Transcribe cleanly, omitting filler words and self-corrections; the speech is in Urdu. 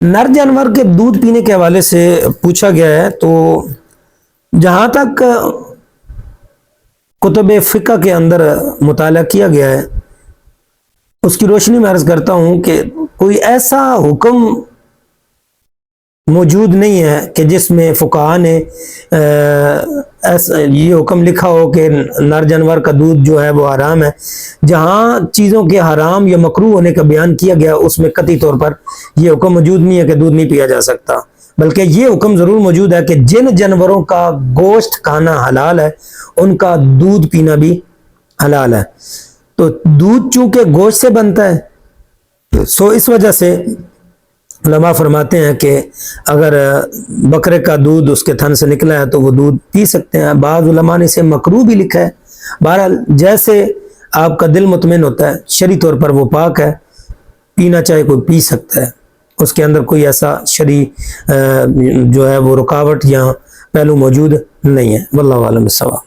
نر جانور کے دودھ پینے کے حوالے سے پوچھا گیا ہے، تو جہاں تک کتب فقہ کے اندر مطالعہ کیا گیا ہے اس کی روشنی میں عرض کرتا ہوں کہ کوئی ایسا حکم موجود نہیں ہے کہ جس میں فقہاء نے یہ حکم لکھا ہو کہ نر جانور کا دودھ جو ہے وہ حرام ہے۔ جہاں چیزوں کے حرام یا مکروہ ہونے کا بیان کیا گیا اس میں قطعی طور پر یہ حکم موجود نہیں ہے کہ دودھ نہیں پیا جا سکتا، بلکہ یہ حکم ضرور موجود ہے کہ جن جانوروں کا گوشت کھانا حلال ہے ان کا دودھ پینا بھی حلال ہے۔ تو دودھ چونکہ گوشت سے بنتا ہے، سو اس وجہ سے علماء فرماتے ہیں کہ اگر بکرے کا دودھ اس کے تھن سے نکلا ہے تو وہ دودھ پی سکتے ہیں۔ بعض علماء نے اسے مکروہ بھی لکھا ہے۔ بہرحال جیسے آپ کا دل مطمئن ہوتا ہے، شرعی طور پر وہ پاک ہے، پینا چاہے کوئی پی سکتا ہے، اس کے اندر کوئی ایسا شرعی جو ہے وہ رکاوٹ یا پہلو موجود نہیں ہے۔ واللہ اعلم بالصواب۔